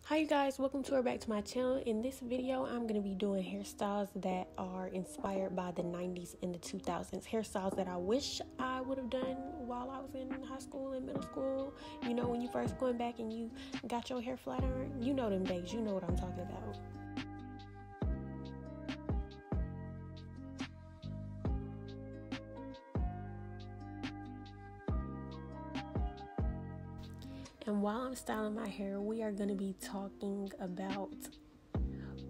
Hi you guys, welcome to or back to my channel. In this video, I'm going to be doing hairstyles that are inspired by the 90s and the 2000s. Hairstyles that I wish I would have done while I was in high school and middle school. You know, when you first going back and you got your hair flat iron. You know them days. You know what I'm talking about. And while I'm styling my hair, we are going to be talking about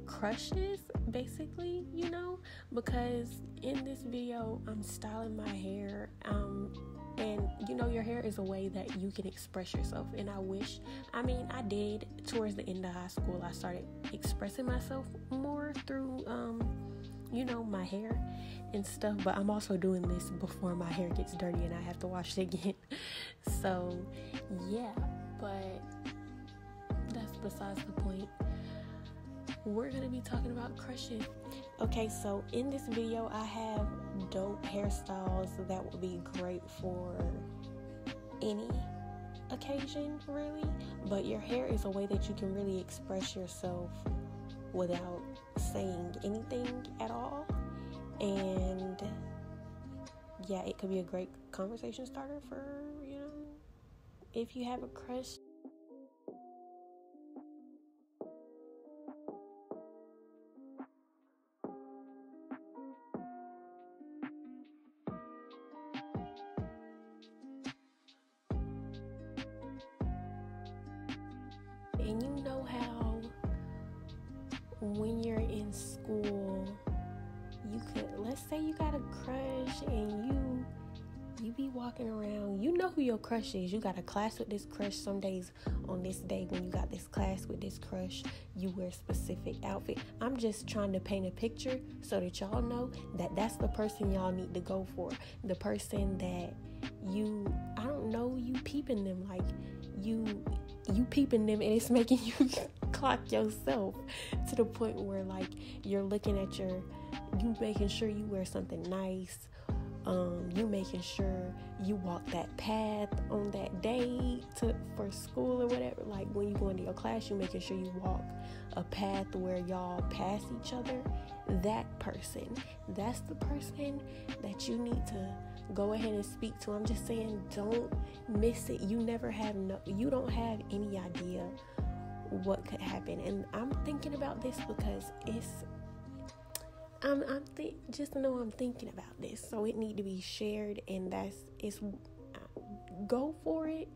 crushes, basically, you know, because in this video, I'm styling my hair, and you know, your hair is a way that you can express yourself, and I did towards the end of high school. I started expressing myself more through, you know, my hair and stuff, but I'm also doing this before my hair gets dirty and I have to wash it again. So, yeah. But that's besides the point. We're going to be talking about crushes. Okay, so in this video, I have dope hairstyles that would be great for any occasion, really. But your hair is a way that you can really express yourself without saying anything at all. And yeah, it could be a great conversation starter for, you know, if you have a crush. And you know how when you're in school, you could, let's say you got a crush and you be walking around, you know who your crush is. You got a class with this crush. Some days on this day when you got this class with this crush, you wear a specific outfit. I'm just trying to paint a picture so that y'all know that that's the person y'all need to go for. The person that you peeping them, like you peeping them, and it's making you clock yourself to the point where, like, you're looking at you making sure you wear something nice. You making sure you walk that path on that day for school or whatever. Like when you go into your class, you making sure you walk a path where y'all pass each other. That person, that's the person that you need to go ahead and speak to. I'm just saying, don't miss it. You don't have any idea what could happen. And I'm thinking about this because just know I'm thinking about this, so it need to be shared, and go for it.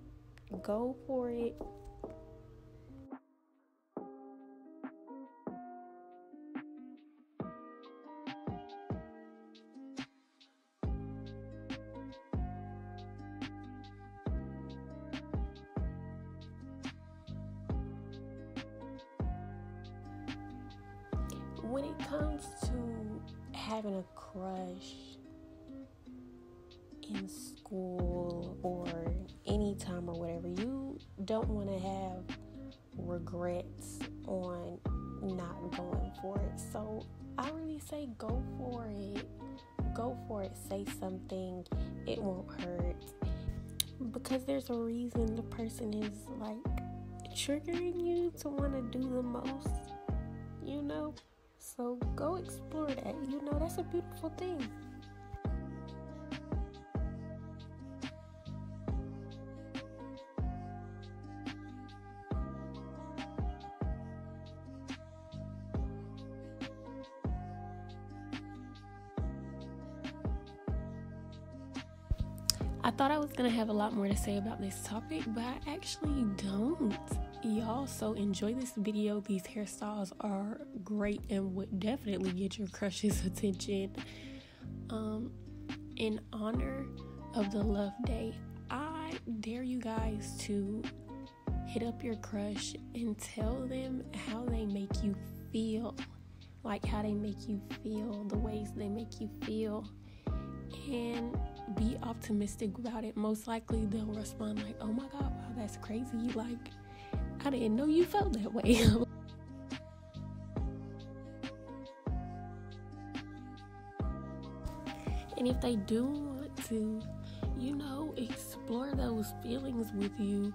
When it comes to having a crush in school or any time or whatever, you don't want to have regrets on not going for it. So I really say go for it. Say something. It won't hurt, because there's a reason the person is like triggering you to want to do the most, you know. So go explore that. You know, that's a beautiful thing. I thought I was going to have a lot more to say about this topic, but I actually don't. Y'all, so enjoy this video. These hairstyles are great and would definitely get your crush's attention. In honor of the Love Day, I dare you guys to hit up your crush and tell them how they make you feel. Like how they make you feel, the ways they make you feel. And be optimistic about it. Most likely they'll respond like, oh my God, wow, that's crazy. Like, I didn't know you felt that way. And if they do want to, you know, explore those feelings with you,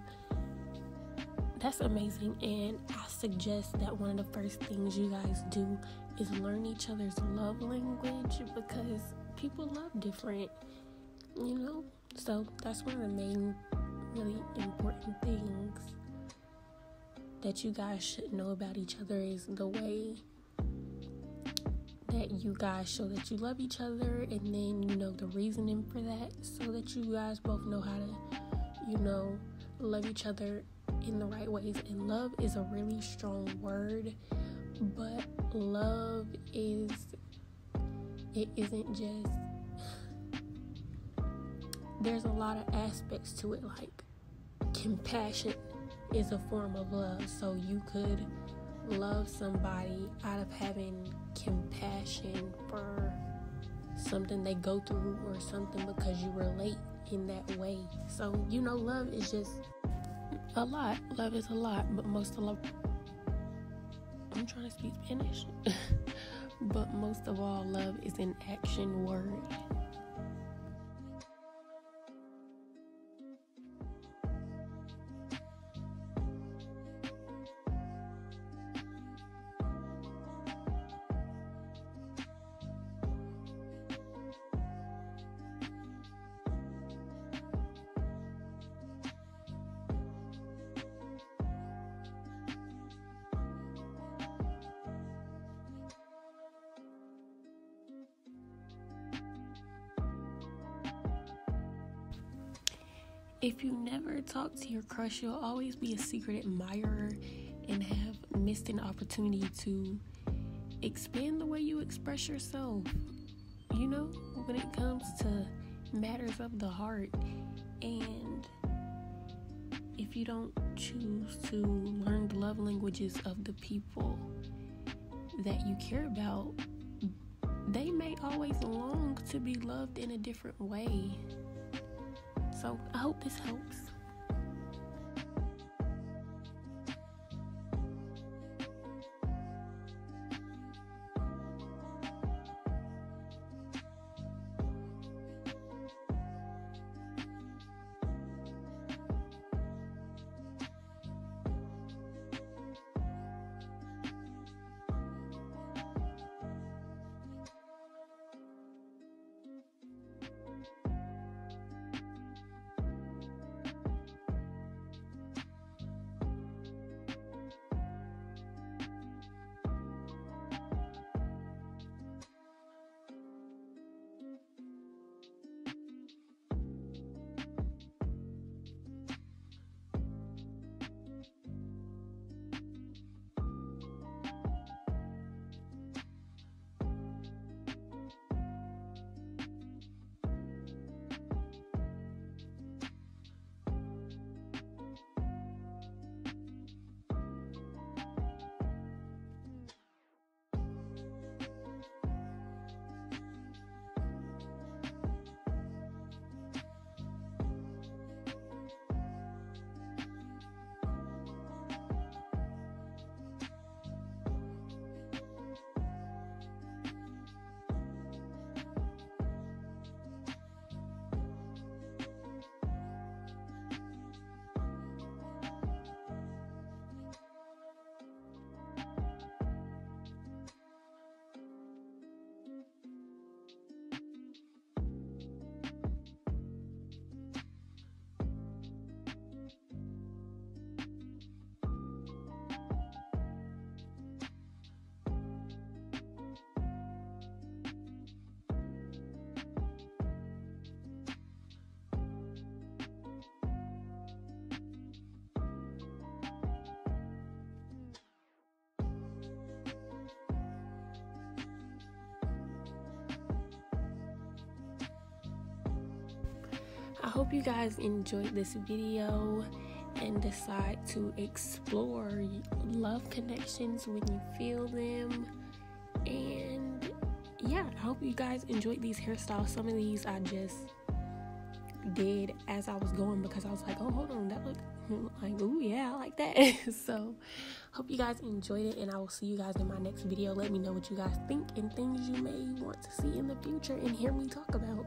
that's amazing. And I suggest that one of the first things you guys do is learn each other's love language, because people love different, so that's one of the main really important things that you guys should know about each other, is the way that you guys show that you love each other, and then the reasoning for that, so that you guys both know how to love each other in the right ways. And love is a really strong word, but love isn't just, there's a lot of aspects to it. Like compassion is a form of love, so you could love somebody out of having compassion for something they go through or something, because you relate in that way. So love is just a lot. Love is a lot, but most of love, I'm trying to speak Spanish but most of all, love is an action word. If you never talk to your crush, you'll always be a secret admirer and have missed an opportunity to expand the way you express yourself, when it comes to matters of the heart. And if you don't choose to learn the love languages of the people that you care about, they may always long to be loved in a different way. So I hope this helps. I hope you guys enjoyed this video and decide to explore love connections when you feel them. And yeah, I hope you guys enjoyed these hairstyles. Some of these I just did as I was going, because I was like, oh, hold on, that look like, ooh, yeah, I like that. So hope you guys enjoyed it, and I will see you guys in my next video. Let me know what you guys think and things you may want to see in the future and hear me talk about.